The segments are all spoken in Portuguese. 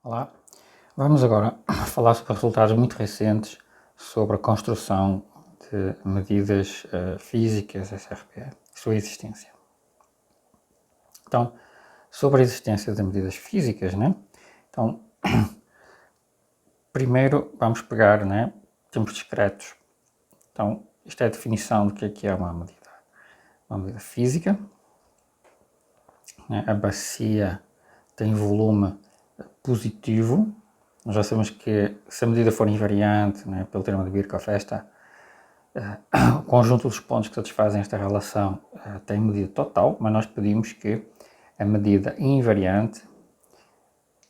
Olá, vamos agora falar sobre resultados muito recentes sobre a construção de medidas físicas SRP, sua existência. Então, sobre a existência de medidas físicas, né? Então, primeiro vamos pegar, né, tempos discretos. Então, isto é a definição do que é uma medida. Uma medida física, né? A bacia tem volume positivo. Nós já sabemos que se a medida for invariante, né, pelo termo de Birkhoff, o conjunto dos pontos que satisfazem esta relação tem medida total, mas nós pedimos que a medida invariante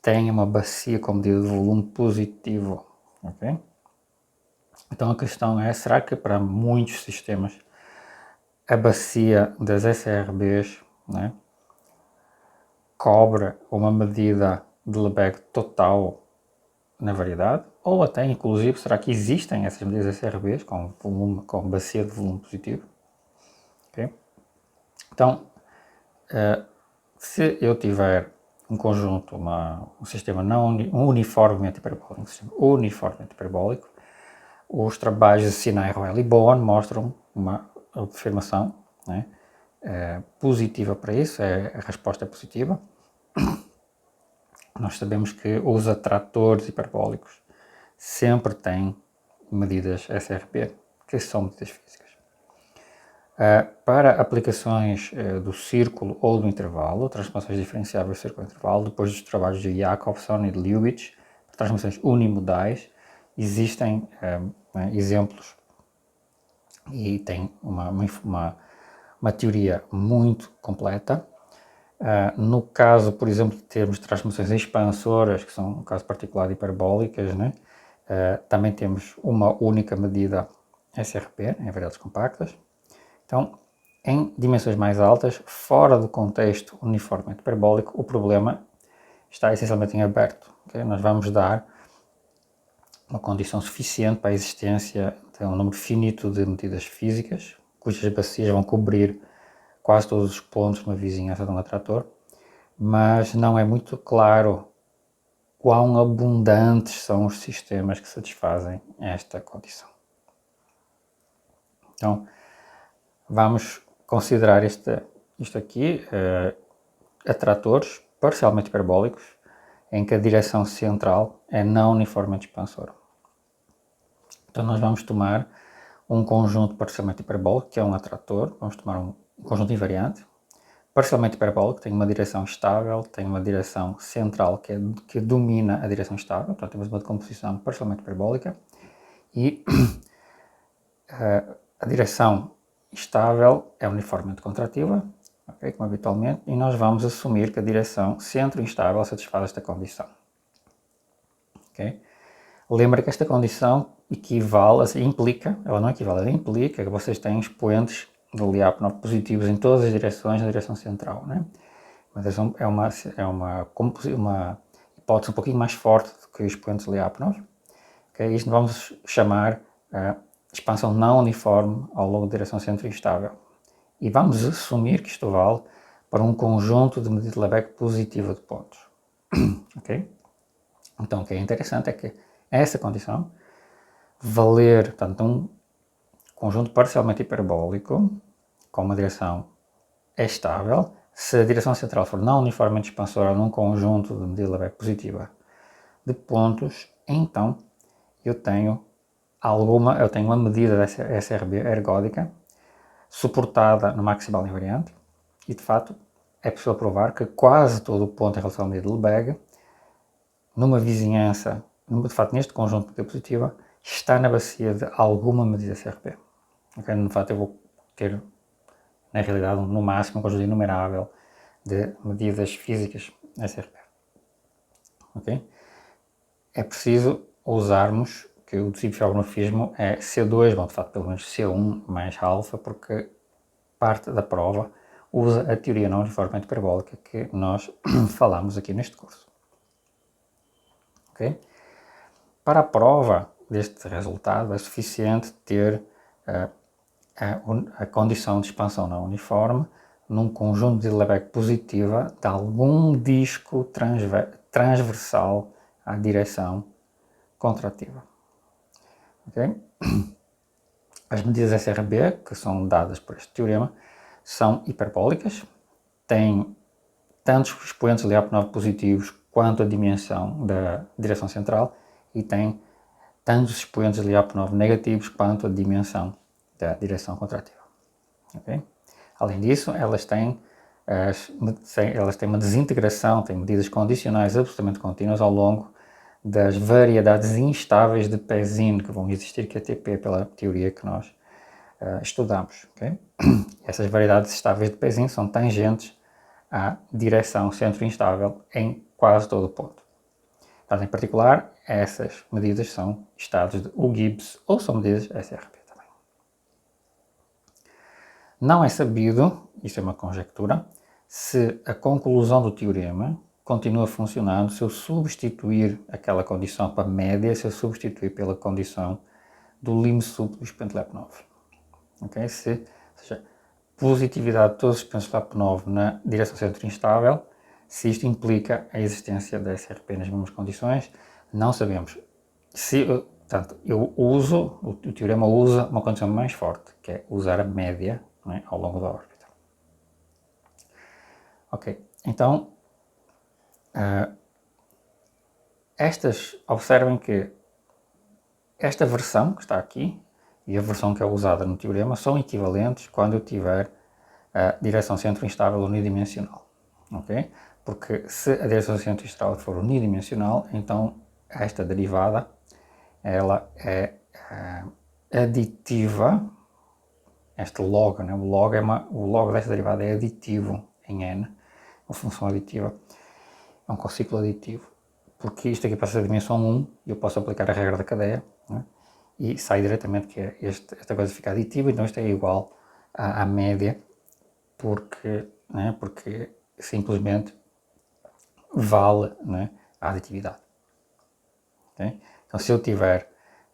tenha uma bacia com medida de volume positivo. Okay? Então a questão é, será que para muitos sistemas a bacia das SRBs, né, cobre uma medida de Lebesgue total na variedade? Ou até, inclusive, será que existem essas medidas SRBs com bacia de volume positivo? Okay? Então, se eu tiver um conjunto, um sistema uniformemente hiperbólico, os trabalhos de Sinai, Roel e Bowen mostram uma afirmação, né, positiva para isso, a resposta é positiva. Nós sabemos que os atratores hiperbólicos sempre têm medidas SRP, que são medidas físicas. Para aplicações do círculo ou do intervalo, transformações diferenciáveis do círculo e intervalo, depois dos trabalhos de Jacobson e de Ljubic, transformações unimodais, existem exemplos e tem uma teoria muito completa. No caso, por exemplo, de termos transformações expansoras, que são um caso particular de hiperbólicas, né? Também temos uma única medida SRP, em variedades compactas. Então, em dimensões mais altas, fora do contexto uniformemente hiperbólico, o problema está essencialmente em aberto. Okay? Nós vamos dar uma condição suficiente para a existência de um número finito de medidas físicas, cujas bacias vão cobrir quase todos os pontos numa vizinhança de um atrator, mas não é muito claro quão abundantes são os sistemas que satisfazem esta condição. Então, vamos considerar isto aqui, atratores parcialmente hiperbólicos, em que a direção central é não uniformemente expansora. Então nós vamos tomar um conjunto parcialmente hiperbólico, que é um atrator, vamos tomar um conjunto invariante, parcialmente hiperbólico, tem uma direção estável, tem uma direção central que domina a direção estável, portanto temos uma decomposição parcialmente hiperbólica, e a direção estável é uniformemente contrativa, okay, como habitualmente, e nós vamos assumir que a direção centro-instável satisfaz esta condição. Okay? Lembra que esta condição ela não equivale, ela implica que vocês têm expoentes de Lyapunov positivos em todas as direções na direção central, né? Mas é uma hipótese um pouquinho mais forte do que os expoentes de Lyapunov. Okay? Isto vamos chamar expansão não uniforme ao longo da direção centro-instável. E vamos assumir que isto vale para um conjunto de medida de Lebesgue positiva de pontos. Okay? Então, o que é interessante é que essa condição valer, portanto, um conjunto parcialmente hiperbólico com uma direção estável, se a direção central for não uniformemente expansora num conjunto de medida de Lebesgue positiva de pontos, então eu tenho uma medida dessa SRB ergódica suportada no maximal invariante e, de fato, é possível provar que quase todo o ponto em relação à medida de Lebesgue, numa vizinhança, de fato, neste conjunto de medida positiva, está na bacia de alguma medida SRP. Okay? De fato, eu vou ter, na realidade, no máximo, um conjunto inumerável de medidas físicas SRP. Okay? É preciso usarmos que o tecido de automorfismo é C2, bom, de fato, pelo menos C1 mais alfa, porque parte da prova usa a teoria não uniformemente hiperbólica que nós falamos aqui neste curso. Okay? Para a prova deste resultado é suficiente ter a condição de expansão não uniforme num conjunto de Lebesgue positiva de algum disco transversal à direção contrativa. Okay? As medidas SRB, que são dadas por este teorema, são hiperbólicas, têm tantos expoentes Lyapunov positivos quanto a dimensão da direção central e têm tantos expoentes Lyapunov negativos quanto a dimensão da direção contrativa. Okay? Além disso, elas têm uma desintegração, têm medidas condicionais absolutamente contínuas ao longo das variedades instáveis de Pesin que vão existir QTP pela teoria que nós estudamos. Okay? Essas variedades estáveis de Pesin são tangentes à direção centro instável em quase todo o ponto. Mas, em particular, essas medidas são estados de U-Gibbs ou são medidas SRB também. Não é sabido, isso é uma conjectura, se a conclusão do teorema continua funcionando se eu substituir aquela condição para média, se eu substituir pela condição do lim sub do expoente Lyapunov. Okay? Ou seja, positividade de todos os expoentes Lyapunov na direção centro instável, se isto implica a existência da SRP nas mesmas condições, não sabemos. Portanto, o teorema usa uma condição mais forte, que é usar a média, não é, ao longo da órbita. Ok, então, observem que esta versão que está aqui e a versão que é usada no teorema são equivalentes quando eu tiver a direção centro instável unidimensional. Ok? Porque se a direção centro instável for unidimensional, então esta derivada ela é aditiva. Este log, né? o log desta derivada é aditivo em n, uma função aditiva, é um cociclo aditivo, porque isto aqui passa a dimensão 1 e eu posso aplicar a regra da cadeia, né? E sai diretamente que esta coisa fica aditiva, então isto é igual à média, porque simplesmente vale, né, a aditividade. Okay? Então se eu tiver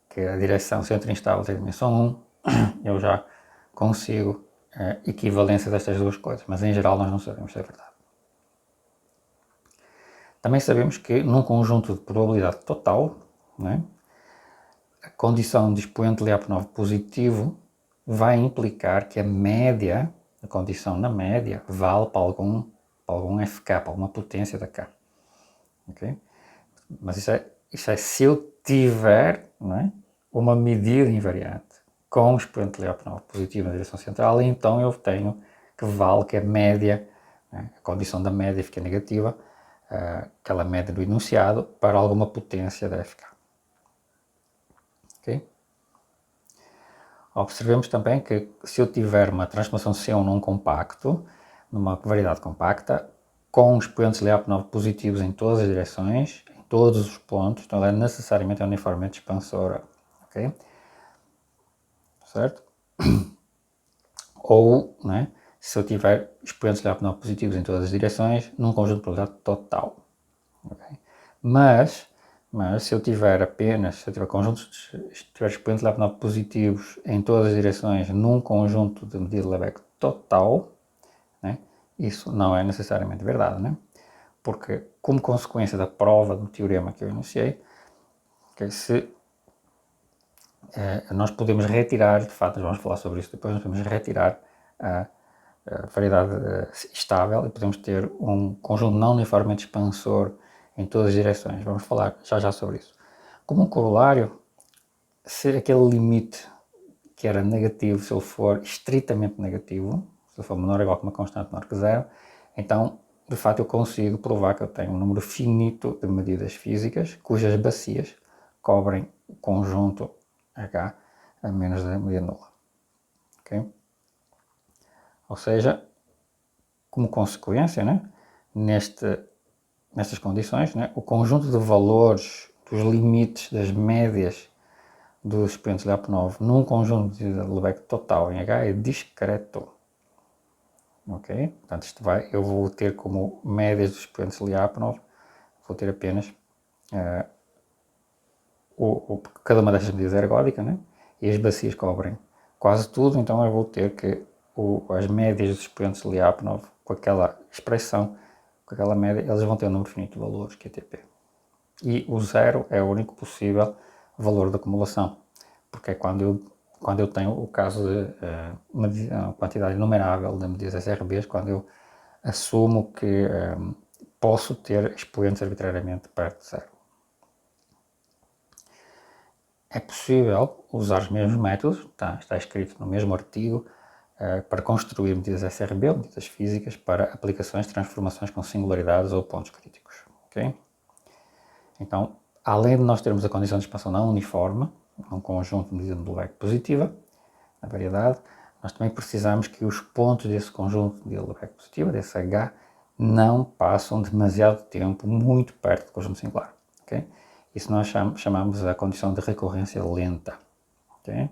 que a direção centro instável tem dimensão 1, eu já consigo a equivalência destas duas coisas, mas em geral nós não sabemos se é verdade. Também sabemos que num conjunto de probabilidade total, né, a condição de expoente Lyapunov positivo vai implicar que a média, a condição na média, vale para algum FK, para alguma potência da K. Okay? Mas isso é se eu tiver, né, uma medida invariante com o expoente Lyapunov positivo na direção central, então eu tenho que vale que a média, né, a condição da média fica negativa, aquela média do enunciado, para alguma potência da FK. Okay? Observemos também que se eu tiver uma transformação C1 num compacto, numa variedade compacta, com expoentes Lyapunov positivos em todas as direções, em todos os pontos, então ela é necessariamente uniformemente expansora. Okay? Certo? Ou, né, se eu tiver expoentes Lyapunov positivos em todas as direções, num conjunto de probabilidade total. Okay? Mas se eu tiver expoentes Lyapunov positivos em todas as direções num conjunto de medida de Lebesgue total, né, isso não é necessariamente verdade, né? Porque, como consequência da prova do teorema que eu enunciei, nós podemos retirar, de fato, nós vamos falar sobre isso depois, nós podemos retirar a variedade estável e podemos ter um conjunto não uniformemente expansor em todas as direções. Vamos falar já sobre isso. Como um corolário, se aquele limite que era negativo, se ele for estritamente negativo, se ele for menor ou igual que uma constante menor que zero, então, de fato, eu consigo provar que eu tenho um número finito de medidas físicas cujas bacias cobrem o conjunto H a menos da medida nula. Okay? Ou seja, como consequência, né, nestas condições, né, o conjunto de valores dos limites das médias dos expoentes Lyapunov num conjunto de Lebesgue total em H é discreto. Ok? Portanto, eu vou ter como médias dos expoentes Lyapunov, vou ter apenas cada uma destas medidas é ergódica, né? E as bacias cobrem quase tudo, então eu vou ter que as médias dos expoentes Lyapunov, com aquela expressão, com aquela média, eles vão ter um número finito de valores, QTP. e o zero é o único possível valor de acumulação, porque é quando eu tenho o caso de uma quantidade inumerável de medidas SRBs, quando eu assumo que posso ter expoentes arbitrariamente perto de zero. É possível usar os mesmos métodos, está escrito no mesmo artigo, para construir medidas SRB, medidas físicas, para aplicações de transformações com singularidades ou pontos críticos. Okay? Então, além de nós termos a condição de expansão não uniforme, um conjunto de medidas de Lebesgue positiva, na variedade, nós também precisamos que os pontos desse conjunto de Lebesgue positiva, desse H, não passam demasiado tempo muito perto do conjunto singular. Okay? Isso nós chamamos a condição de recorrência lenta. Okay?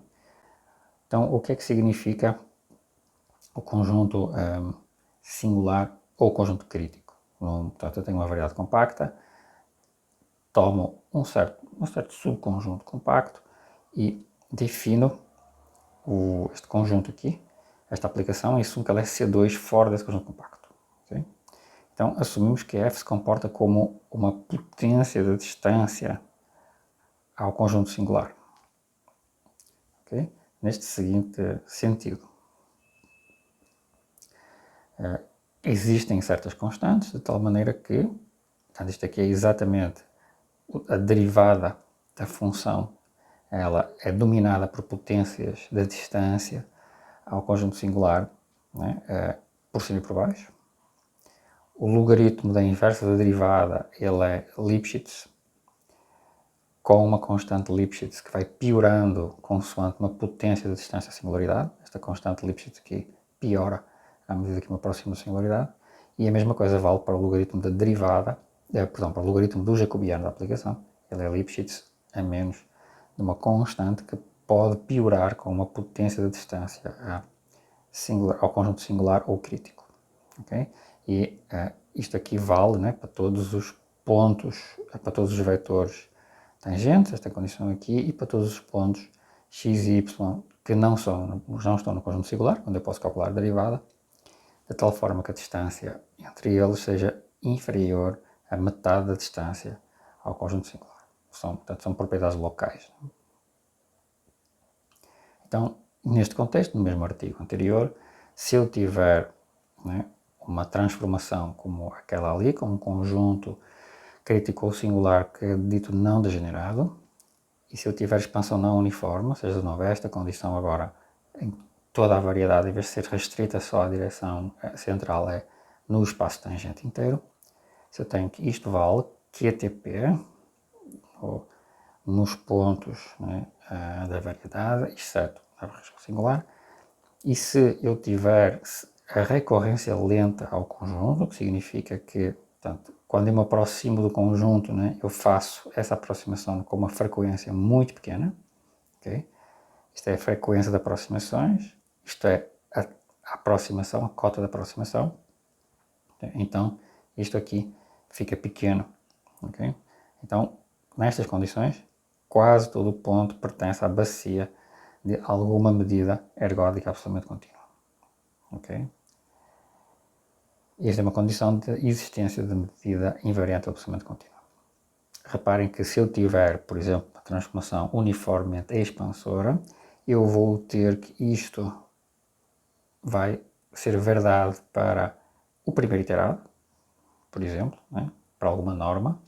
Então, o que é que significa o conjunto singular ou conjunto crítico? Portanto, eu tenho uma variedade compacta, tomo um certo subconjunto compacto e defino este conjunto aqui, esta aplicação, e assumo que ela é C2 fora desse conjunto compacto. Okay? Então, assumimos que F se comporta como uma potência de distância ao conjunto singular. Okay? Neste seguinte sentido. Existem certas constantes, de tal maneira que, portanto, isto aqui é exatamente a derivada da função, ela é dominada por potências da distância ao conjunto singular, né, por cima e por baixo. O logaritmo da inversa da derivada, ele é Lipschitz, com uma constante Lipschitz que vai piorando consoante uma potência da distância à singularidade. Esta constante Lipschitz aqui piora à medida que me aproximo da singularidade. E a mesma coisa vale para o logaritmo da derivada, para o logaritmo do jacobiano da aplicação. Ele é Lipschitz a menos de uma constante que pode piorar com uma potência da distância ao conjunto singular ou crítico. Okay? E isto aqui vale, né, para todos os pontos, para todos os vetores tangentes, esta condição aqui, e para todos os pontos x e y que não estão no conjunto singular, onde eu posso calcular a derivada, de tal forma que a distância entre eles seja inferior a metade da distância ao conjunto singular. Portanto, são propriedades locais. Então, neste contexto, no mesmo artigo anterior, se eu tiver, né, uma transformação como aquela ali, com um conjunto crítico ou singular que é dito não degenerado, e se eu tiver expansão não uniforme, ou seja, de novo, esta condição agora em toda a variedade, em vez de ser restrita só à direção central, é no espaço tangente inteiro, se eu tenho que isto vale QTP, ou nos pontos, né, da variedade, exceto a resposta singular, e se eu tiver a recorrência lenta ao conjunto, o que significa que, portanto, quando eu me aproximo do conjunto, né, eu faço essa aproximação com uma frequência muito pequena. Okay? Isto é a frequência de aproximações, isto é a aproximação, a cota de aproximação. Então, isto aqui fica pequeno. Okay? Então, nestas condições, quase todo o ponto pertence à bacia de alguma medida ergódica absolutamente contínua. Okay? Esta é uma condição de existência de medida invariante absolutamente contínua. Reparem que se eu tiver, por exemplo, uma transformação uniformemente expansora, eu vou ter que isto vai ser verdade para o primeiro iterado, por exemplo, né, para alguma norma.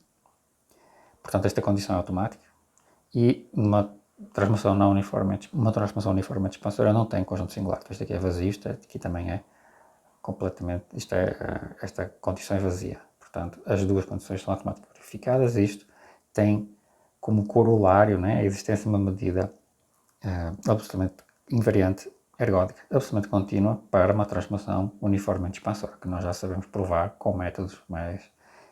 Portanto, esta condição é automática. E uma transformação não uniformemente, uma transformação uniformemente expansora não tem conjunto singular. Então, isto aqui é vazio, isto aqui também é completamente, esta condição é vazia. Portanto, as duas condições são automaticamente verificadas e isto tem como corolário, né, a existência de uma medida absolutamente invariante ergódica, absolutamente contínua para uma transformação uniformemente expansora, que nós já sabemos provar com métodos mais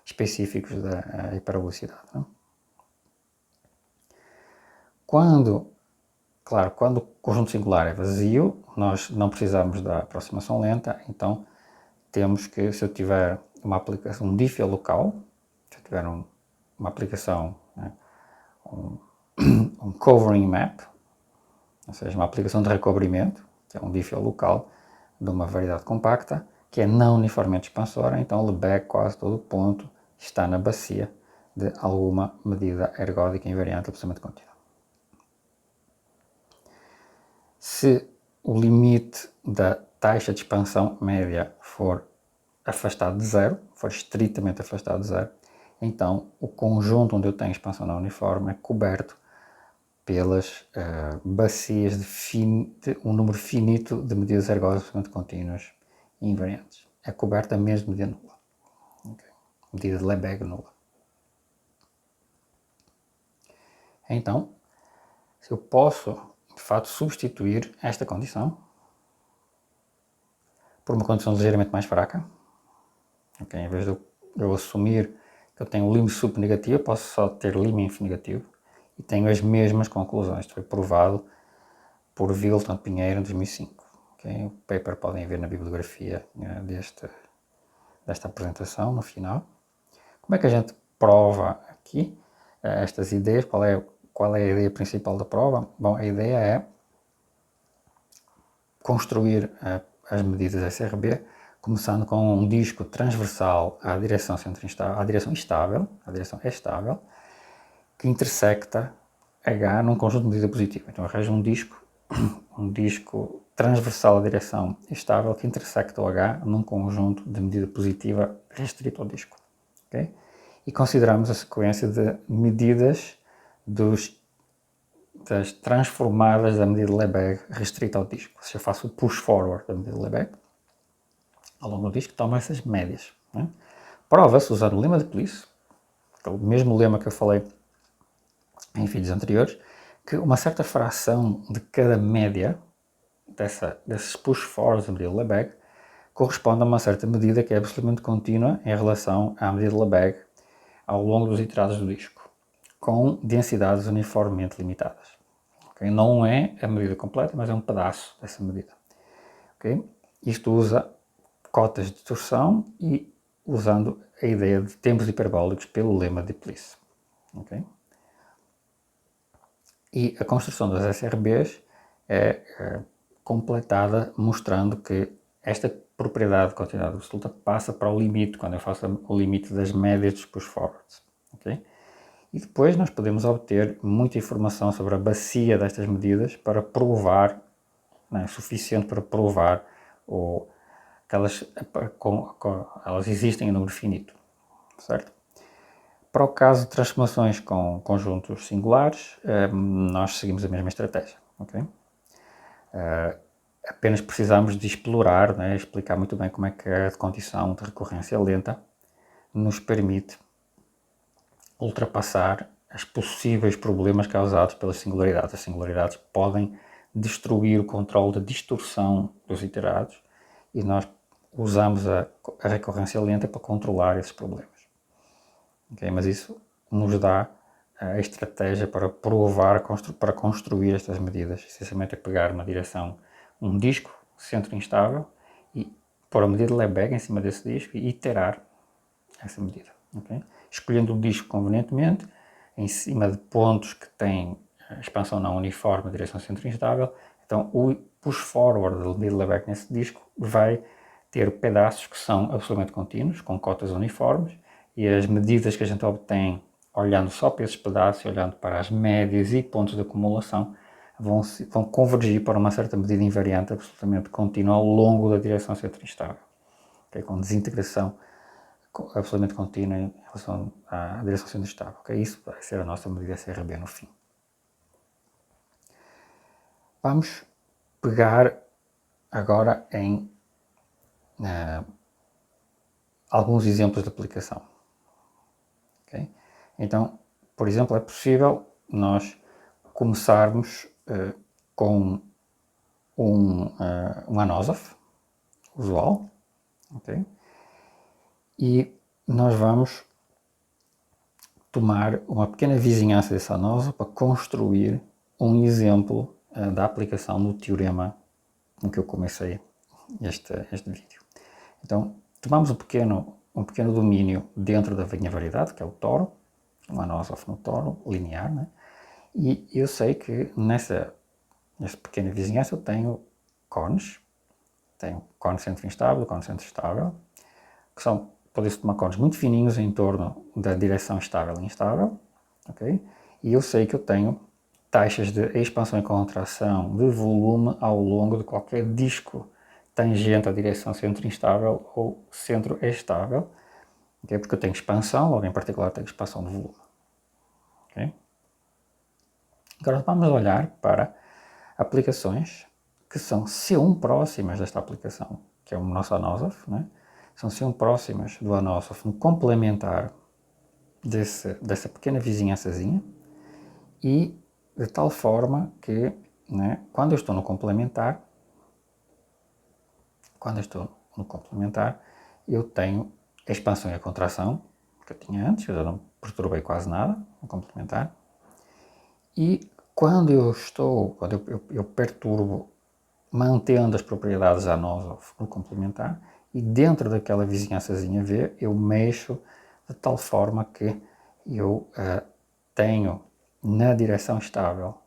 específicos da hipervelocidade. Né? Quando o conjunto singular é vazio, nós não precisamos da aproximação lenta, então temos que, se eu tiver uma aplicação, um diffie local, se eu tiver uma aplicação, né, um covering map, ou seja, uma aplicação de recobrimento, que é um diffie local de uma variedade compacta, que é não uniformemente expansora, então Lebesgue quase todo ponto está na bacia de alguma medida ergódica invariante absolutamente contínua. Se o limite da taxa de expansão média for afastado de zero, for estritamente afastado de zero, então o conjunto onde eu tenho expansão não uniforme é coberto pelas bacias de um número finito de medidas ergódicas absolutamente contínuas e invariantes. É coberta mesmo de medida nula. Okay. Medida de Lebesgue nula. Então, se eu posso, de fato, substituir esta condição por uma condição ligeiramente mais fraca, okay? Em vez de eu assumir que eu tenho lim sup negativo, posso só ter lim inf negativo e tenho as mesmas conclusões. Isto foi provado por Wilton Pinheiro em 2005. Okay? O paper podem ver na bibliografia desta apresentação, no final. Como é que a gente prova aqui estas ideias? Qual é a ideia principal da prova? Bom, a ideia é construir as medidas SRB, começando com um disco transversal à direção centro-instável, à direção estável, que intersecta H num conjunto de medida positiva. Então arranjo um disco transversal à direção estável que intersecta o H num conjunto de medida positiva restrito ao disco. Okay? E consideramos a sequência de medidas das transformadas da medida de Lebesgue restrita ao disco. Ou seja, eu faço o push forward da medida de Lebesgue ao longo do disco, tomo essas médias. Né? Prova-se usando o lema de Police, o mesmo lema que eu falei em vídeos anteriores, que uma certa fração de cada média desses push forwards da medida de Lebesgue corresponde a uma certa medida que é absolutamente contínua em relação à medida de Lebesgue ao longo dos iterados do disco, com densidades uniformemente limitadas. Okay? Não é a medida completa, mas é um pedaço dessa medida. Okay? Isto usa cotas de distorção e usando a ideia de tempos hiperbólicos pelo lema de Police. Okay? E a construção das SRBs é completada mostrando que esta propriedade de continuidade absoluta passa para o limite, quando eu faço o limite das médias dos push forwards. Okay? E depois nós podemos obter muita informação sobre a bacia destas medidas para provar, suficiente para provar que elas existem em número finito, certo? Para o caso de transformações com conjuntos singulares, nós seguimos a mesma estratégia. Okay? Apenas precisamos de explorar, explicar muito bem como é que a condição de recorrência lenta nos permite ultrapassar os possíveis problemas causados pelas singularidades. As singularidades podem destruir o controle da distorção dos iterados e nós usamos a recorrência lenta para controlar esses problemas. Okay? Mas isso nos dá a estratégia para provar, para construir estas medidas. Essencialmente é pegar um disco, centro instável, e pôr a medida de Lebesgue em cima desse disco e iterar essa medida. Okay? Escolhendo o disco convenientemente, em cima de pontos que têm expansão não uniforme, direção centro instável, então o push forward da medida de Lebesgue nesse disco vai ter pedaços que são absolutamente contínuos, com cotas uniformes, e as medidas que a gente obtém olhando só para esses pedaços, olhando para as médias e pontos de acumulação, vão convergir para uma certa medida invariante absolutamente contínua ao longo da direção centro instável, okay? Com desintegração absolutamente contínua em relação à direção centro instável. Okay? Isso vai ser a nossa medida SRB no fim. Vamos pegar agora em alguns exemplos de aplicação. Okay? Então, por exemplo, é possível nós começarmos com um Anosov usual, okay? E nós vamos tomar uma pequena vizinhança desse Anosov para construir um exemplo da aplicação do teorema com que eu comecei este vídeo. Então, tomamos um pequeno domínio dentro da minha variedade, que é o toro, um Anosov no toro, linear, né? E eu sei que nesta pequena vizinhança eu tenho cones, tenho cone centro instável, cone centro estável, que são pode-se tomar cones muito fininhos em torno da direção estável e instável, ok? E eu sei que eu tenho taxas de expansão e contração de volume ao longo de qualquer disco tangente à direção centro instável ou centro estável, okay? Porque eu tenho expansão, logo em particular tenho expansão de volume. Okay? Agora vamos olhar para aplicações que são C1 próximas desta aplicação, que é o nosso Anosov, né? São C1 próximas do Anosov no complementar dessa pequena vizinhançazinha, e de tal forma que, né, quando eu estou no complementar, eu tenho a expansão e a contração que eu tinha antes, eu já não perturbei quase nada no complementar, e quando eu perturbo mantendo as propriedades Anosov no complementar, e dentro daquela vizinhançazinha V eu mexo de tal forma que eu tenho na direção estável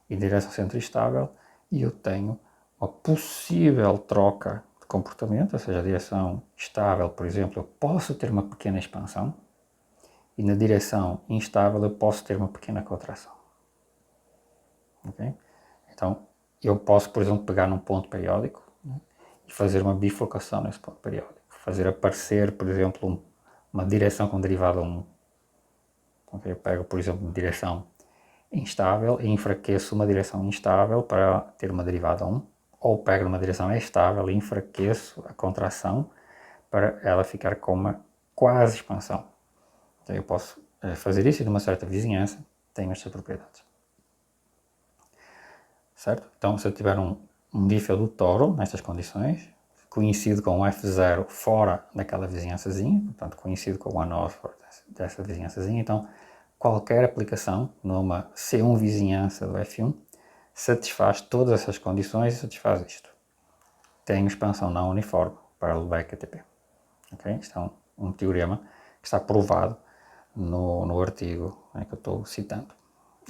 e direção centro estável, e eu tenho uma possível troca de comportamento, ou seja, a direção estável, por exemplo, eu posso ter uma pequena expansão, e na direção instável eu posso ter uma pequena contração. Okay? Então, eu posso, por exemplo, pegar num ponto periódico, né, e fazer uma bifurcação nesse ponto periódico. Fazer aparecer, por exemplo, uma direção com derivada 1. Okay? Eu pego, por exemplo, uma direção instável e enfraqueço uma direção instável para ter uma derivada 1. Ou pego numa direção estável e enfraqueço a contração para ela ficar com uma quase expansão. Então eu posso fazer isso e de uma certa vizinhança tenho estas propriedades. Certo? Então, se eu tiver um diffel do toro nestas condições, coincide com o F0 fora daquela vizinhançazinha, portanto, coincide com o Anosov dessa vizinhançazinha, então, qualquer aplicação numa C1 vizinhança do F1 satisfaz todas essas condições e satisfaz isto. Tenho expansão não uniforme para o Lebesgue QTP. Okay? Isto é um teorema que está provado no artigo, né, que eu estou citando.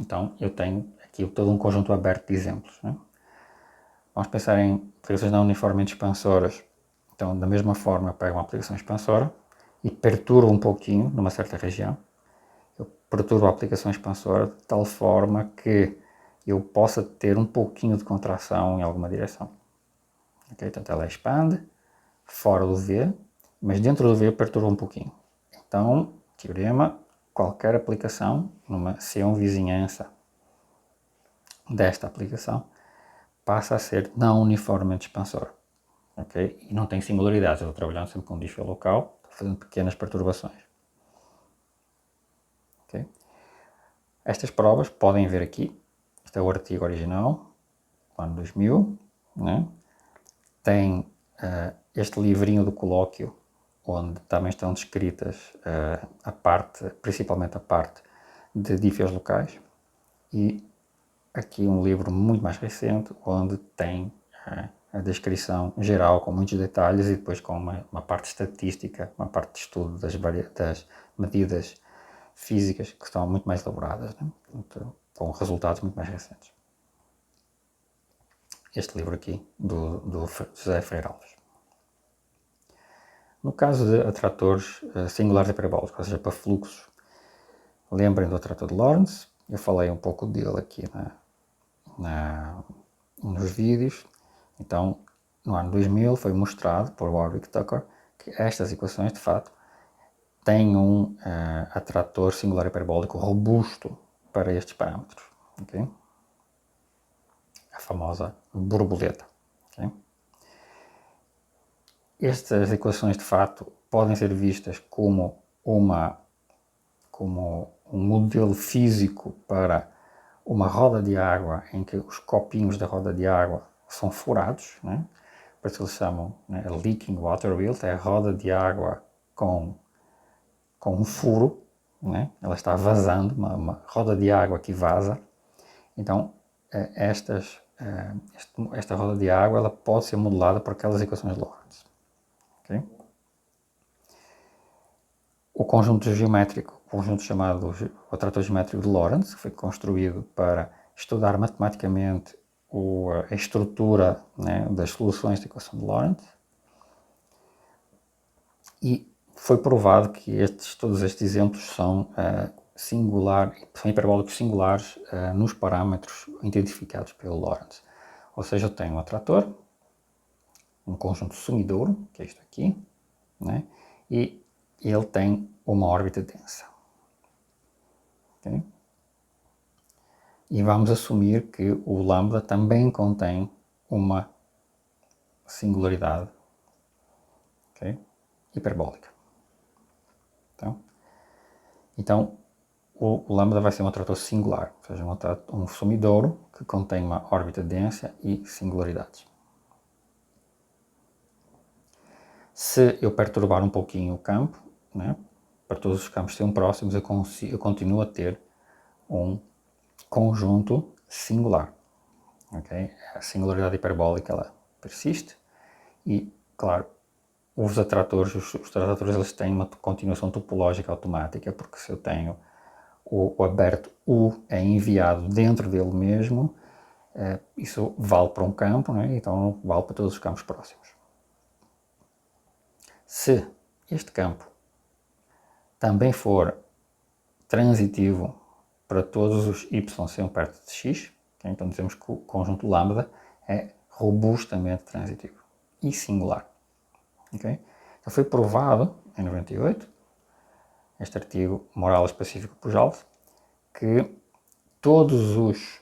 Então, eu tenho aqui todo um conjunto aberto de exemplos. Né? Vamos pensar em aplicações não uniformemente expansoras. Então, da mesma forma, eu pego uma aplicação expansora e perturbo um pouquinho numa certa região. Eu perturbo a aplicação expansora de tal forma que eu possa ter um pouquinho de contração em alguma direção. Okay? Portanto, ela expande fora do V, mas dentro do V eu perturbo um pouquinho. Então, teorema, qualquer aplicação numa C1 vizinhança desta aplicação passa a ser não uniformemente expansora. Okay? E não tem singularidades, eu estou trabalhando sempre com diffel local, fazendo pequenas perturbações. Okay? Estas provas podem ver aqui, este é o artigo original, ano 2000, né? Tem este livrinho do colóquio, onde também estão descritas principalmente a parte de diffeus locais, e aqui um livro muito mais recente, onde tem a descrição geral com muitos detalhes e depois com uma parte estatística, uma parte de estudo das medidas físicas que estão muito mais elaboradas, né? Então, com resultados muito mais recentes. Este livro aqui, do José Freire Alves. No caso de atratores singulares hiperbólicos, ou seja, para fluxos, lembrem do atrator de Lorentz, eu falei um pouco dele aqui nos vídeos. Então, no ano 2000 foi mostrado por Warwick Tucker que estas equações, de fato, têm um atrator singular hiperbólico robusto para estes parâmetros. Okay? A famosa borboleta. Okay? Estas equações, de fato, podem ser vistas como um modelo físico para uma roda de água em que os copinhos da roda de água são furados, né? Por isso eles chamam, né, leaking water wheel, é a roda de água com um furo, né? Ela está vazando, uma roda de água que vaza. Então, esta roda de água ela pode ser modelada por aquelas equações de Lorentz. Okay? O conjunto geométrico, o conjunto chamado o atrator geométrico de Lorentz, que foi construído para estudar matematicamente a estrutura, né, das soluções da equação de Lorentz, e foi provado que todos estes exemplos são são hiperbólicos singulares nos parâmetros identificados pelo Lorentz. Ou seja, eu tenho um atrator, um conjunto sumidouro, que é isto aqui, né? E ele tem uma órbita densa. Okay? E vamos assumir que o lambda também contém uma singularidade, okay, hiperbólica. Então o lambda vai ser um atrator singular, ou seja, um sumidouro que contém uma órbita densa e singularidades. Se eu perturbar um pouquinho o campo, né, para todos os campos serem próximos, eu continuo a ter um conjunto singular. Okay? A singularidade hiperbólica ela persiste e, claro, os atratores eles têm uma continuação topológica automática, porque se eu tenho o aberto U é enviado dentro dele mesmo, isso vale para um campo, né? Então vale para todos os campos próximos. Se este campo também for transitivo para todos os y sendo perto de x, okay? Então dizemos que o conjunto lambda é robustamente transitivo e singular. Okay? Então foi provado em 98, este artigo Morales Pacífico Pujals, que todos os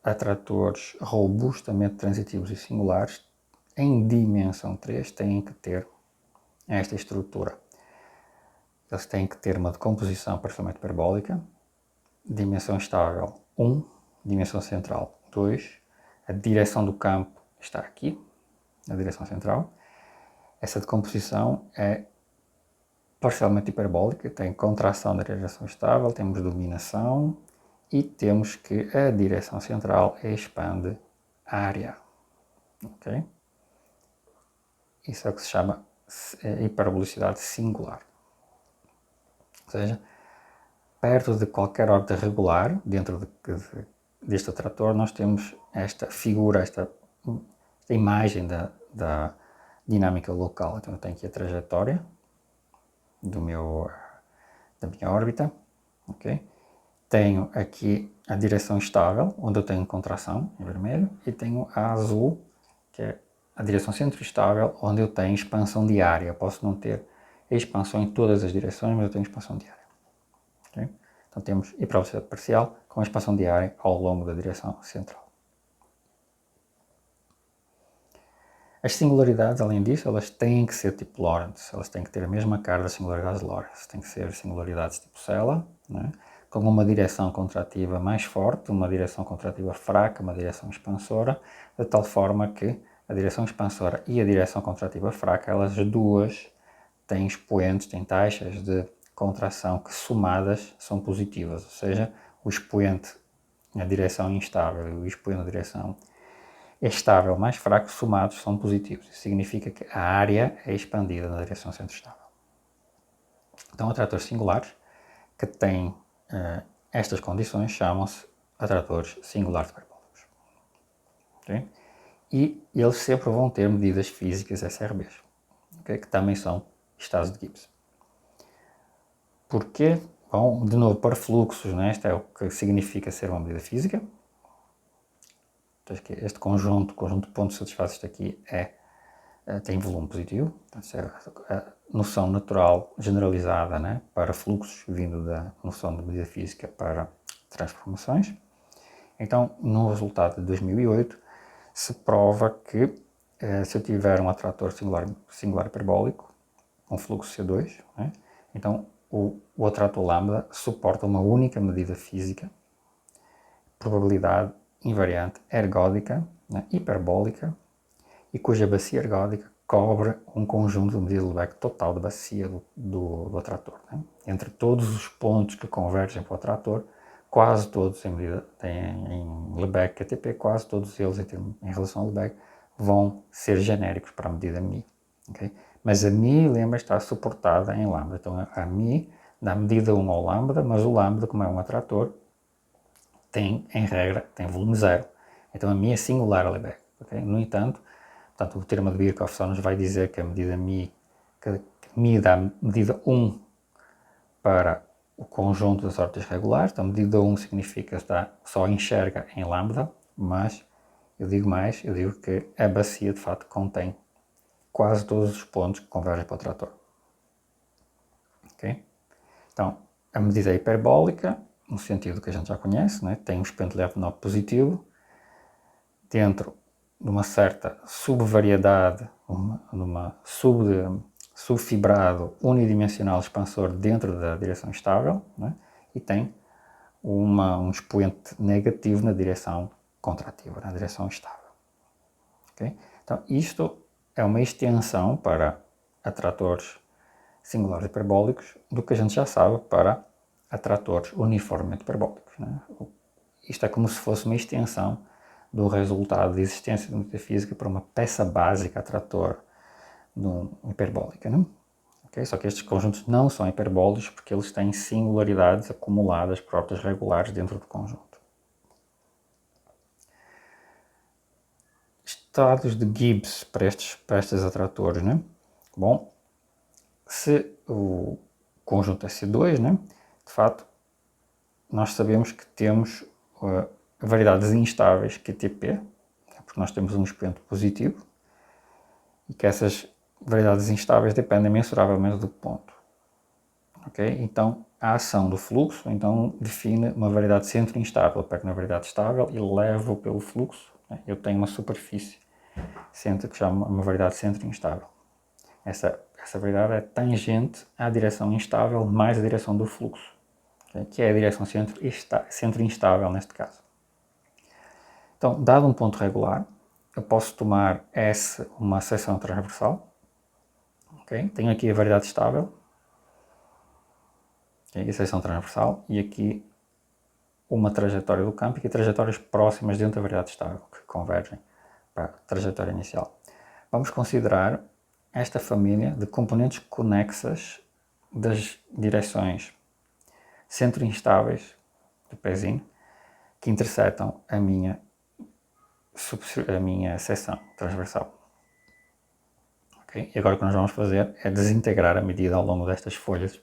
atratores robustamente transitivos e singulares em dimensão 3 têm que ter esta estrutura. Eles têm que ter uma decomposição parcialmente hiperbólica, dimensão estável 1, dimensão central 2, a direção do campo está aqui, na direção central. Essa decomposição é parcialmente hiperbólica, tem contração da direção estável, temos dominação e temos que a direção central expande a área. Okay? Isso é o que se chama hiperbolicidade singular. Ou seja, perto de qualquer órbita regular, dentro deste atrator, nós temos esta figura, esta imagem da dinâmica local. Então eu tenho aqui a trajetória da minha órbita, ok? Tenho aqui a direção estável, onde eu tenho contração, em vermelho, e tenho a azul, que é a direção centro-estável, onde eu tenho expansão diária. Eu posso não ter expansão em todas as direções, mas eu tenho expansão diária. Okay? Então temos hipervelocidade parcial com expansão diária ao longo da direção central. As singularidades, além disso, elas têm que ser tipo Lorentz, elas têm que ter a mesma cara das singularidades de Lorentz. Têm que ser singularidades tipo Sella, né? Com uma direção contrativa mais forte, uma direção contrativa fraca, uma direção expansora, de tal forma que a direção expansora e a direção contrativa fraca, elas duas têm expoentes, têm taxas de contração que somadas são positivas, ou seja, o expoente na direção instável e o expoente na direção estável mais fraco somados são positivos. Isso significa que a área é expandida na direção centro-estável. Então, atratores singulares que têm estas condições chamam-se atratores singulares hiperbólicos. Okay? E eles sempre vão ter medidas físicas SRBs, okay? Que também são estados de Gibbs. Porquê? Bom, de novo, para fluxos, né? Isto é o que significa ser uma medida física. Então, este conjunto de pontos satisfaz isto aqui tem volume positivo. Portanto, é a noção natural generalizada, né, para fluxos, vindo da noção de medida física para transformações. Então, no resultado de 2008, se prova que se eu tiver um atrator singular hiperbólico, com fluxo C2, né, então o atrator lambda suporta uma única medida física, probabilidade invariante ergódica, né, hiperbólica, e cuja bacia ergódica cobre um conjunto de medida de Lebesgue total da bacia do atrator. Né? Entre todos os pontos que convergem para o atrator, quase todos em Lebesgue QTP, quase todos eles em relação a Lebesgue vão ser genéricos para a medida μ. Okay? Mas a μ, lembra, está suportada em lambda. Então a μ dá medida 1 ao lambda, mas o lambda, como é um atrator, tem, em regra, tem volume zero. Então a μ é singular a Lebesgue. Okay? No entanto, portanto, o termo de Birkhoff só nos vai dizer que a medida μ, que mida a medida 1 para o conjunto das órbitas regulares. Então, medida 1 significa que só enxerga em lambda, mas eu digo mais, eu digo que a bacia de facto contém quase todos os pontos que convergem para o trator. Okay? Então, a medida é hiperbólica, no sentido que a gente já conhece, né? Tem um expoente leve menor positivo, dentro de uma certa subvariedade, numa subfibrado unidimensional expansor dentro da direção estável, né? E tem um expoente negativo na direção contrativa, na direção estável. Okay? Então, isto é uma extensão para atratores singulares hiperbólicos do que a gente já sabe para atratores uniformemente hiperbólicos. Né? Isto é como se fosse uma extensão do resultado de existência de metafísica para uma peça básica atrator hiperbólica. Né? Okay? Só que estes conjuntos não são hiperbólicos porque eles têm singularidades acumuladas por órbitas regulares dentro do conjunto. Estados de Gibbs para estes atratores. Né? Bom, se o conjunto é C2, né? De fato, nós sabemos que temos variedades instáveis QTP, porque nós temos um expoente positivo, e que essas variedades instáveis dependem mensuravelmente do ponto. Okay? Então, a ação do fluxo define uma variedade centro instável. Eu pego na variedade estável e levo pelo fluxo. Né? Eu tenho uma superfície centro que chama uma variedade centro instável. Essa variedade é tangente à direção instável mais a direção do fluxo, okay? Que é a direção centro instável neste caso. Então, dado um ponto regular, eu posso tomar S uma seção transversal. Okay? Tenho aqui a variedade estável, okay? A seção transversal, e aqui uma trajetória do campo e aqui trajetórias próximas dentro da variedade estável, que convergem para a trajetória inicial. Vamos considerar esta família de componentes conexas das direções centro instáveis do pezinho que interceptam a minha seção transversal. Okay? E agora o que nós vamos fazer é desintegrar a medida ao longo destas folhas,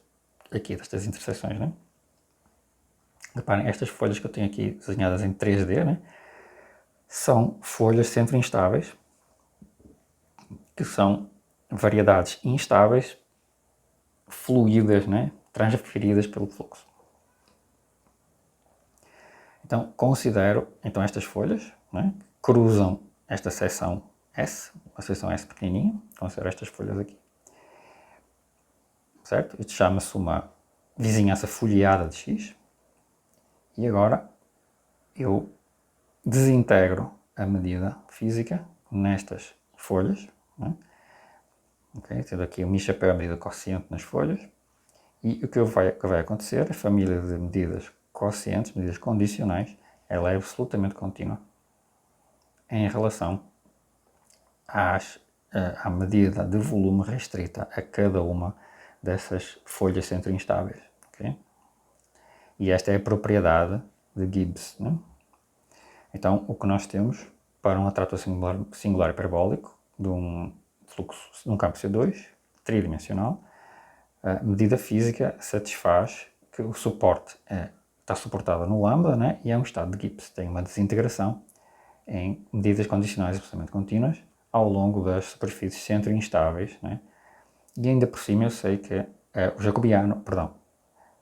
aqui destas interseções. Né? Reparem, estas folhas que eu tenho aqui desenhadas em 3D, né? São folhas centro instáveis, que são variedades instáveis fluídas, né? Transferidas pelo fluxo. Então, considero estas folhas, né? Cruzam esta seção S, a seção S pequenininha, considero estas folhas aqui. Certo? Isto chama-se uma vizinhança folheada de X. E agora eu desintegro a medida física nestas folhas. Né? Okay? Tendo aqui o mi chapéu a medida quociente nas folhas. E o que vai acontecer, a família de medidas quocientes, medidas condicionais, ela é absolutamente contínua em relação à medida de volume restrita a cada uma dessas folhas centro instáveis. Okay? E esta é a propriedade de Gibbs. Né? Então, o que nós temos para um atrator singular hiperbólico de um fluxo de um campo C2, tridimensional, a medida física satisfaz que o suporte está suportado no lambda, né? E é um estado de Gibbs. Tem uma desintegração em medidas condicionais absolutamente contínuas ao longo das superfícies centro instáveis. Né? E ainda por cima eu sei que o jacobiano,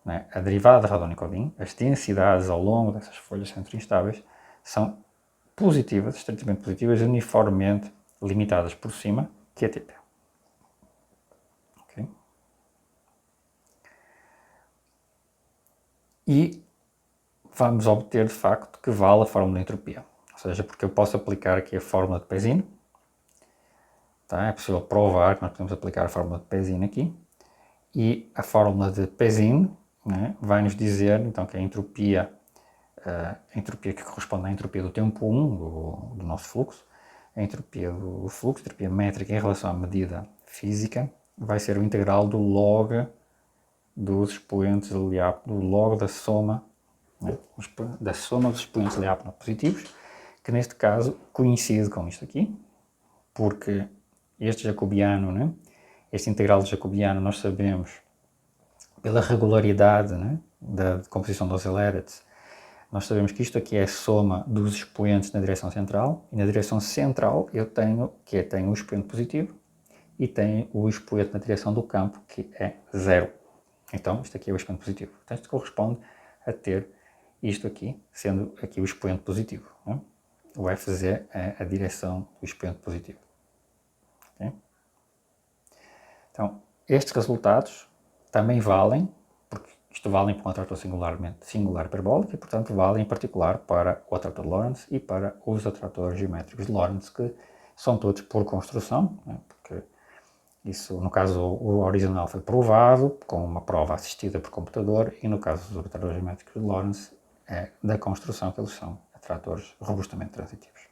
né? A derivada de Radon-Nikodym, as densidades ao longo dessas folhas centro instáveis são positivas, estritamente positivas, uniformemente limitadas por cima, QTP. Okay? E vamos obter de facto que vale a fórmula de entropia. Ou seja, porque eu posso aplicar aqui a fórmula de Pezzino. Tá? É possível provar que nós podemos aplicar a fórmula de Pezzino aqui. E a fórmula de Pezzino, né, vai nos dizer então que a entropia que corresponde à entropia do tempo 1 do nosso fluxo, a entropia do fluxo, a entropia métrica em relação à medida física, vai ser o integral do log dos expoentes do log da soma, né, da soma dos expoentes Lyapunov positivos, que neste caso coincide com isto aqui, porque este jacobiano, né, Este integral jacobiano nós sabemos pela regularidade, né, da composição dos elétritos, nós sabemos que isto aqui é a soma dos expoentes na direção central, e na direção central eu tenho o expoente positivo e tenho o expoente na direção do campo, que é 0. Então, isto aqui é o expoente positivo. Então, isto corresponde a ter isto aqui, sendo aqui o expoente positivo. Né? O Fz é a direção do expoente positivo. Okay? Então, estes resultados também valem, porque isto vale para um atrator singular hiperbólico e, portanto, vale em particular para o atrator de Lorentz e para os atratores geométricos de Lorentz, que são todos por construção, né? Porque isso, no caso, o original foi provado com uma prova assistida por computador e, no caso dos atratores geométricos de Lorentz, é da construção que eles são atratores robustamente transitivos.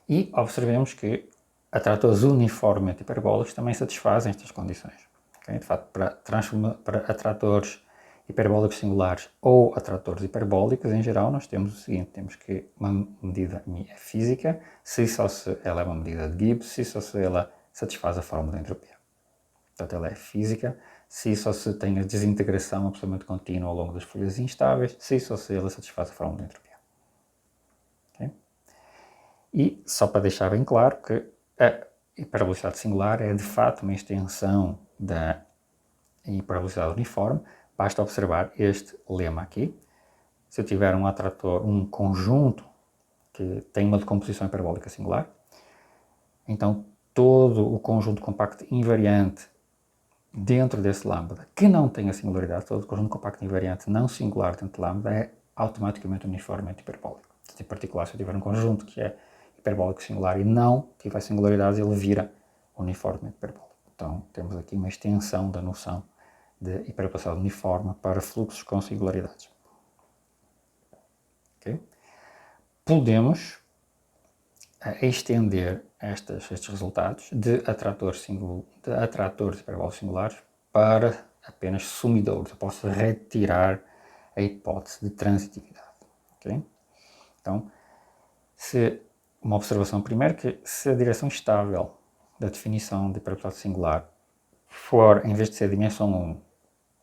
E observemos que atratores uniformemente hiperbólicos também satisfazem estas condições. Okay? De facto, para atratores hiperbólicos singulares ou atratores hiperbólicos, em geral, nós temos o seguinte, temos que uma medida é física, se só se ela é uma medida de Gibbs, se só se ela satisfaz a fórmula de entropia. Portanto, ela é física, se só se tem a desintegração absolutamente contínua ao longo das folhas instáveis, se só se ela satisfaz a fórmula de entropia. Okay? E, só para deixar bem claro que a hipervelocidade singular é de fato uma extensão da hipervelocidade uniforme, basta observar este lema aqui. Se eu tiver um atrator, um conjunto que tem uma decomposição hiperbólica singular, então todo o conjunto compacto invariante dentro desse lambda, que não tem a singularidade, todo o conjunto compacto invariante não singular dentro de lambda é automaticamente uniformemente hiperbólico. Em particular, se eu tiver um conjunto que é hiperbólico singular e não tiver singularidades, ele vira uniformemente hiperbólico. Então, temos aqui uma extensão da noção de hipervelocidade uniforme para fluxos com singularidades. Okay? Podemos estender estes resultados de atratores hiperbólicos singulares para apenas sumidouros. Eu posso retirar a hipótese de transitividade. Okay? Então, uma observação primeiro, que se a direção estável da definição de hipervelocidade singular for, em vez de ser dimensão 1,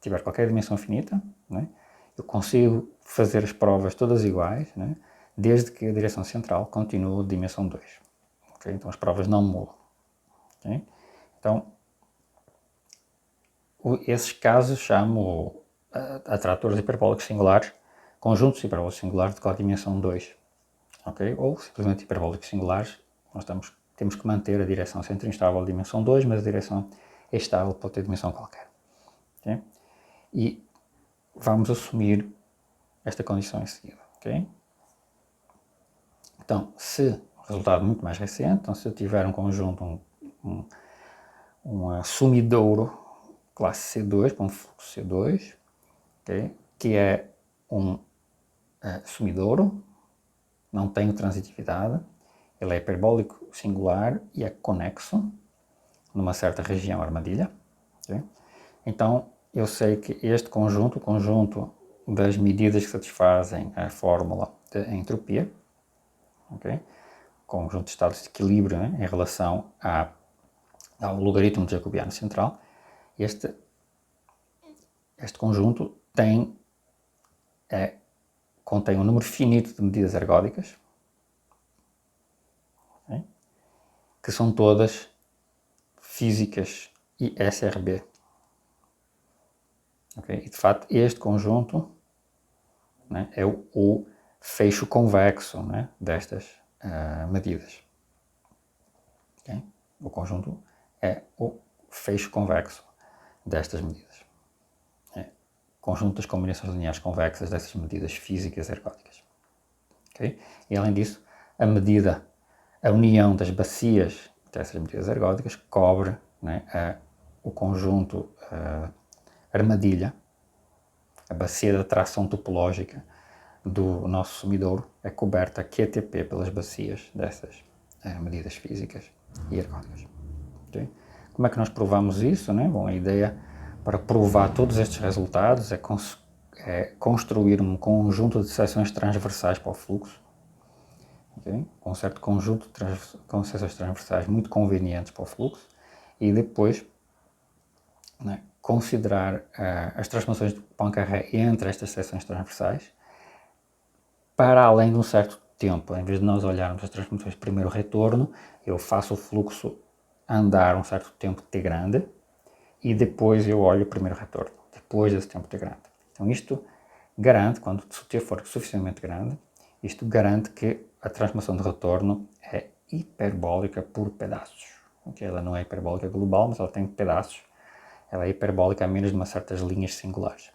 tiver qualquer dimensão finita, né, eu consigo fazer as provas todas iguais, né, desde que a direção central continue de dimensão 2. Okay? Então as provas não mudam. Okay? Então, esses casos chamo atratores hiperbólicos singulares, conjuntos hiperbólicos singulares de qualquer dimensão 2. Okay? Ou simplesmente hiperbólicos singulares, nós temos que manter a direção centro instável de dimensão 2, mas a direção estável pode ter dimensão qualquer. Okay? E vamos assumir esta condição em seguida. Okay? Então, se o resultado muito mais recente, então se eu tiver um conjunto, um sumidouro classe C2, para um fluxo C2, okay? Que é um sumidouro, não tem transitividade, ele é hiperbólico singular e é conexo numa certa região armadilha. Okay? Então, eu sei que este conjunto, o conjunto das medidas que satisfazem a fórmula de entropia, okay? Conjunto de estados de equilíbrio, né, em relação ao logaritmo de jacobiano central, este conjunto contém um número finito de medidas ergódicas, okay? Que são todas físicas e SRB. Okay? E de facto este conjunto, né, é o fecho convexo, né, destas medidas. Okay? O conjunto é o fecho convexo destas medidas. É conjunto das combinações lineares convexas dessas medidas físicas ergódicas. Okay? E além disso, a união das bacias dessas medidas ergódicas cobre, né, o conjunto armadilha, a bacia da tração topológica do nosso sumidouro é coberta QTP pelas bacias dessas medidas físicas e ergódicas. Okay? Como é que nós provamos isso? Né? Bom, a ideia para provar todos estes resultados é construir um conjunto de seções transversais para o fluxo. okay? Com um certo conjunto com seções transversais muito convenientes para o fluxo, e depois, né, considerar as transformações de Poincaré entre estas seções transversais para além de um certo tempo. Em vez de nós olharmos as transformações de primeiro retorno, eu faço o fluxo andar um certo tempo t grande e depois eu olho o primeiro retorno, depois desse tempo t grande. Então isto garante, quando o t for suficientemente grande, isto garante que a transformação de retorno é hiperbólica por pedaços. Okay? Ela não é hiperbólica global, mas ela tem pedaços. Ela é hiperbólica a menos de umas certas linhas singulares.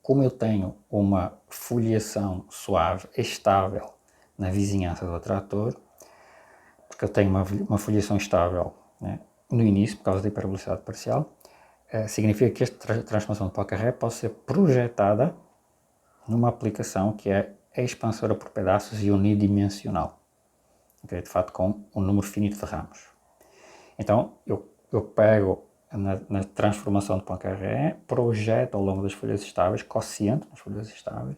Como eu tenho uma foliação suave, estável, na vizinhança do atrator, porque eu tenho uma foliação estável, né, no início, por causa da hipervelocidade parcial, significa que esta transformação de Poincaré pode ser projetada numa aplicação que é expansora por pedaços e unidimensional, okay? De fato com um número finito de ramos. Então, eu pego na transformação de Poincaré, projeto ao longo das folhas estáveis, quociente nas folhas estáveis,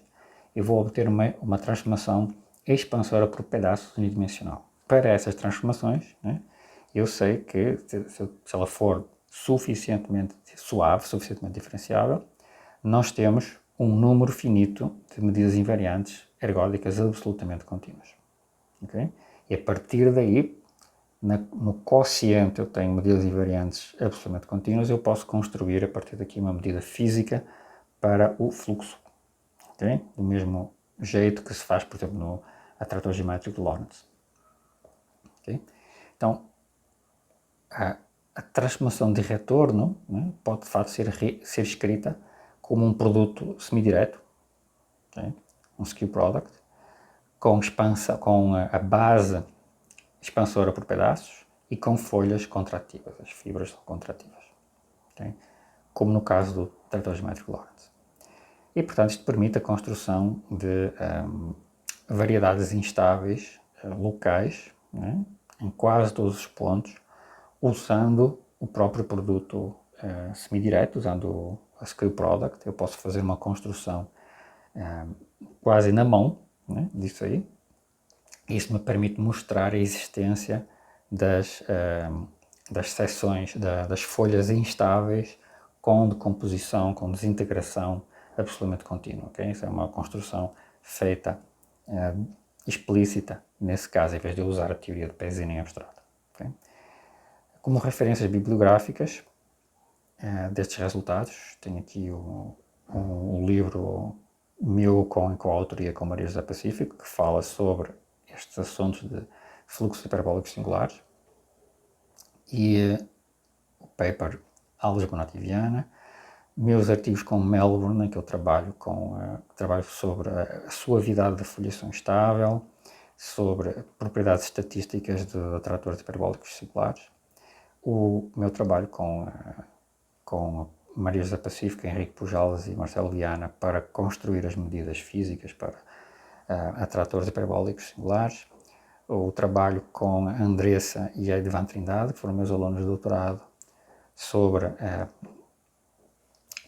e vou obter uma transformação expansora por pedaços unidimensional. Para essas transformações, né, eu sei que se ela for suficientemente suave, suficientemente diferenciável, nós temos um número finito de medidas invariantes ergódicas absolutamente contínuas. Okay? E a partir daí, no quociente eu tenho medidas invariantes absolutamente contínuas, eu posso construir a partir daqui uma medida física para o fluxo. Okay? Do mesmo jeito que se faz, por exemplo, no atrator geométrico de Lorentz. Okay? Então, a transformação de retorno, né, pode de fato ser escrita como um produto semidireto, okay? Um skew product, com a base expansora por pedaços e com folhas contrativas, as fibras são contrativas, okay? Como no caso do atrator geométrico de Lorentz. E, portanto, isto permite a construção de variedades instáveis locais, né, em quase todos os pontos, usando o próprio produto semidireto, usando a Skew Product. Eu posso fazer uma construção quase na mão, né, disso aí. Isso me permite mostrar a existência das seções, das folhas instáveis com decomposição, com desintegração absolutamente contínua. Okay? Isso é uma construção feita explícita, nesse caso, em vez de eu usar a teoria de Pezzini em abstrato. Okay? Como referências bibliográficas destes resultados, tenho aqui um livro meu com a autoria com Maria José Pacífico, que fala sobre estes assuntos de fluxos hiperbólicos singulares, e o paper Álgebra Bonatti-Viana, meus artigos com Melbourne, em que eu trabalho sobre a suavidade da foliação estável, sobre propriedades estatísticas de atratores hiperbólicos singulares, o meu trabalho com Maria José Pacífico, Henrique Pujalas e Marcelo Viana para construir as medidas físicas para atratores hiperbólicos singulares, o trabalho com a Andressa e a Edvan Trindade, que foram meus alunos de doutorado, sobre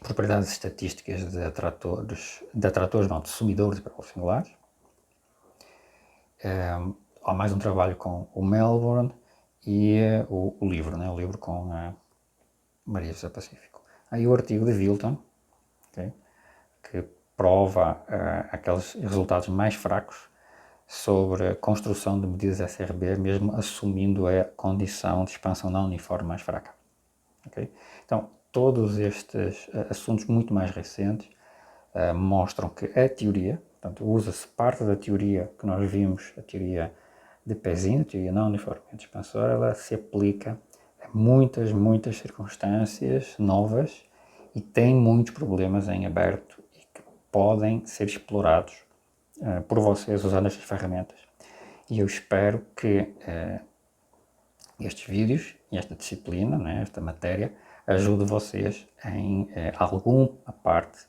propriedades estatísticas de sumidores hiperbólicos singulares. Há mais um trabalho com o Melbourne e o livro, né? O livro com a Maria José Pacífico. Aí o artigo de Wilton, okay, que prova aqueles resultados mais fracos sobre a construção de medidas SRB, mesmo assumindo a condição de expansão não uniforme mais fraca. Okay? Então, todos estes assuntos muito mais recentes mostram que a teoria, portanto, usa-se parte da teoria que nós vimos, a teoria de Pezzini, a teoria não uniformemente expansora, ela se aplica a muitas circunstâncias novas e tem muitos problemas em aberto e que podem ser explorados por vocês usando estas ferramentas. E eu espero que estes vídeos e esta disciplina, né, esta matéria, ajude vocês em alguma parte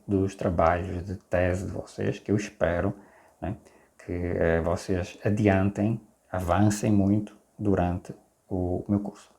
dos trabalhos de tese de vocês, que eu espero, né, que vocês avancem muito durante o meu curso.